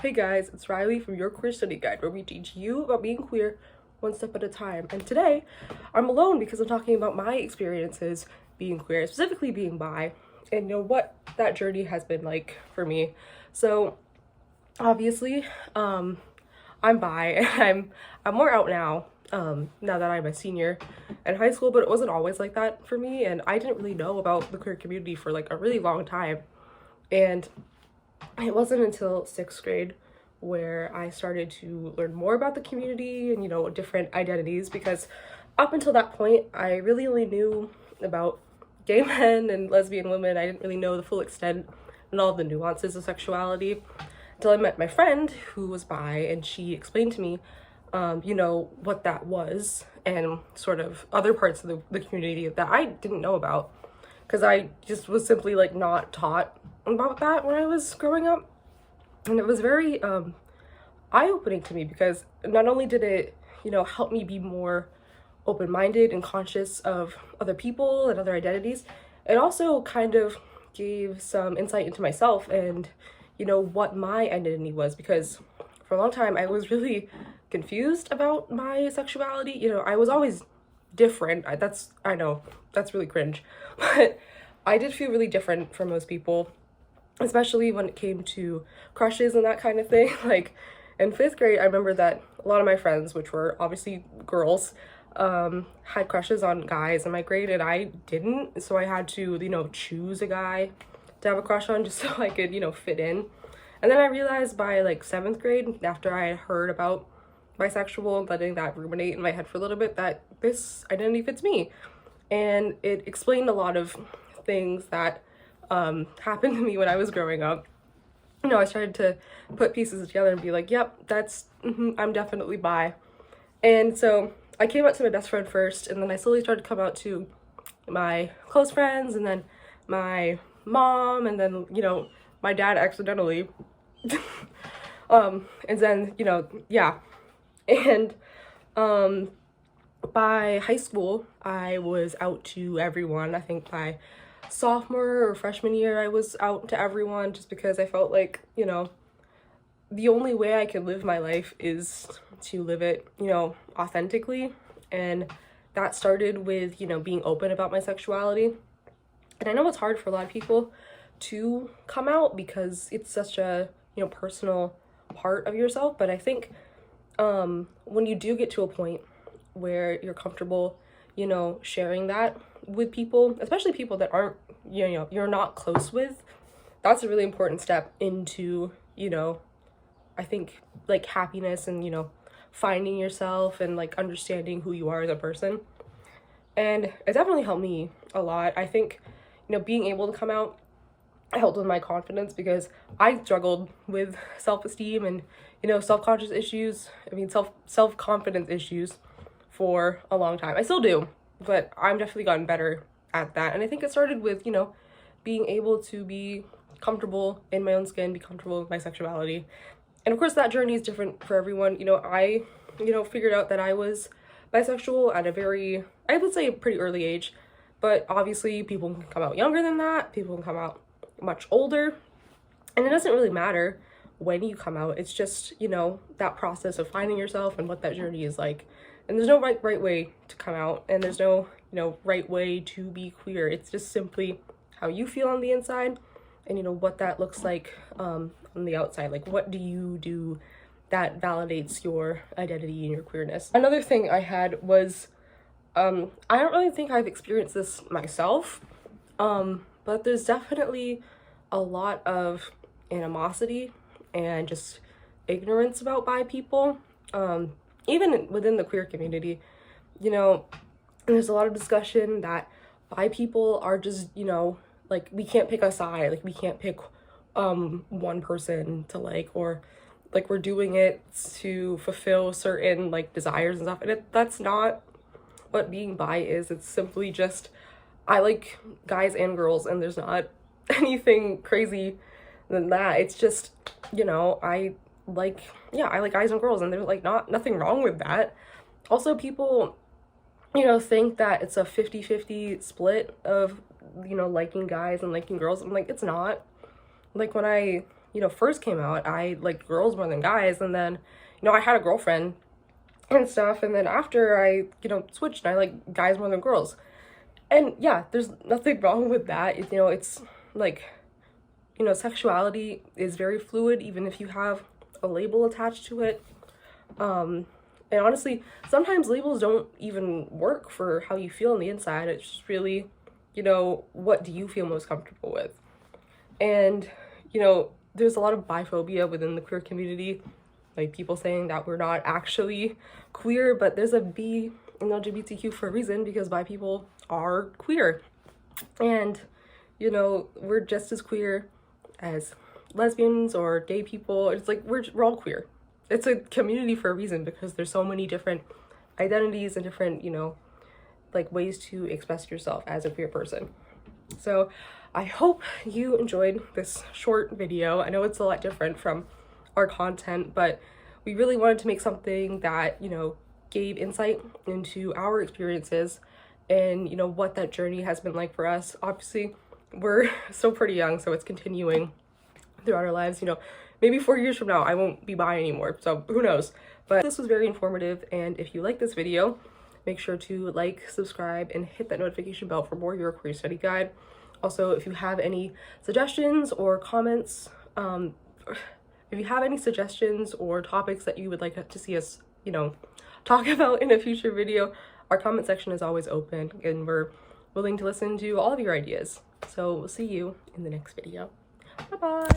Hey guys, it's Riley from Your Queer Study Guide, where we teach you about being queer one step at a time. And today, I'm alone because I'm talking about my experiences being queer, specifically being bi, and what that journey has been like for me. So, obviously, I'm bi, and I'm more out now. Now that I'm a senior in high school, but it wasn't always like that for me, and I didn't really know about the queer community for like a really long time. And it wasn't until sixth grade where I started to learn more about the community and, different identities, because up until that point, I really only knew about gay men and lesbian women. I didn't really know the full extent and all the nuances of sexuality until I met my friend who was bi, and she explained to me, what that was and sort of other parts of the community that I didn't know about, because I just was simply like not taught about that when I was growing up. And it was very eye-opening to me, because not only did it help me be more open-minded and conscious of other people and other identities, it also kind of gave some insight into myself and what my identity was, because for a long time I was really confused about my sexuality. I was always different. I know that's really cringe, but I did feel really different from most people, especially when it came to crushes and that kind of thing. Like in fifth grade, I remember that a lot of my friends, which were obviously girls, had crushes on guys in my grade, and I didn't. So I had to, choose a guy to have a crush on just so I could, fit in. And then I realized by like seventh grade, after I had heard about bisexual and letting that ruminate in my head for a little bit, that this identity fits me. And it explained a lot of things that happened to me when I was growing up. I started to put pieces together and be like, yep, I'm definitely bi. And so I came out to my best friend first, and then I slowly started to come out to my close friends, and then my mom, and then, my dad accidentally. And then, yeah. And by high school, I was out to everyone. I think by sophomore or freshman year, I was out to everyone, just because I felt like, the only way I could live my life is to live it, authentically. And that started with, being open about my sexuality. And I know it's hard for a lot of people to come out because it's such a, personal part of yourself. But I think when you do get to a point where you're comfortable, sharing that with people, especially people that aren't, you're not close with, that's a really important step into, I think like happiness and, finding yourself and like understanding who you are as a person. And it definitely helped me a lot. I think, being able to come out helped with my confidence, because I struggled with self-esteem and, self-conscious issues. I mean, self-confidence issues for a long time. I still do, but I'm definitely gotten better at that. And I think it started with, being able to be comfortable in my own skin, be comfortable with my sexuality. And of course that journey is different for everyone. I, figured out that I was bisexual at a very, I would say, a pretty early age. But obviously people can come out younger than that. People can come out much older. And it doesn't really matter when you come out. It's just, that process of finding yourself and what that journey is like. And there's no right way to come out, and there's no, right way to be queer. It's just simply how you feel on the inside, and what that looks like on the outside. Like, what do you do that validates your identity and your queerness? Another thing I had was, I don't really think I've experienced this myself, but there's definitely a lot of animosity and just ignorance about bi people, even within the queer community. There's a lot of discussion that bi people are just, like, we can't pick a side, like we can't pick one person to like, or like we're doing it to fulfill certain like desires and stuff. And that's not what being bi is. It's simply just, I like guys and girls, and there's not anything crazy than that. It's just, I like guys and girls, and there's like nothing wrong with that. Also, people, think that it's a 50-50 split of, liking guys and liking girls. I'm like, it's not. Like, when I, you know, first came out, I liked girls more than guys, and then, you know, I had a girlfriend and stuff, and then after I, you know, switched, and I like guys more than girls. And yeah, there's nothing wrong with that. You know, it's like, you know, sexuality is very fluid, even if you have a label attached to it. And honestly, sometimes labels don't even work for how you feel on the inside. It's just really, you know, what do you feel most comfortable with? And, you know, there's a lot of biphobia within the queer community, like people saying that we're not actually queer, but there's a B in LGBTQ for a reason, because bi people are queer. And, you know, we're just as queer as lesbians or gay people. It's like we're all queer. It's a community for a reason, because there's so many different identities and different, you know, like ways to express yourself as a queer person. So I hope you enjoyed this short video. I know it's a lot different from our content, but we really wanted to make something that, you know, gave insight into our experiences and, you know, what that journey has been like for us. Obviously, we're still pretty young, so it's continuing throughout our lives. You know, maybe 4 years from now, I won't be bi anymore, so who knows? But this was very informative, and if you like this video, make sure to like, subscribe, and hit that notification bell for more Your Queer Study Guide. Also, if you have any suggestions or comments, if you have any suggestions or topics that you would like to see us, you know, talk about in a future video, our comment section is always open, and we're willing to listen to all of your ideas. So we'll see you in the next video. Bye-bye.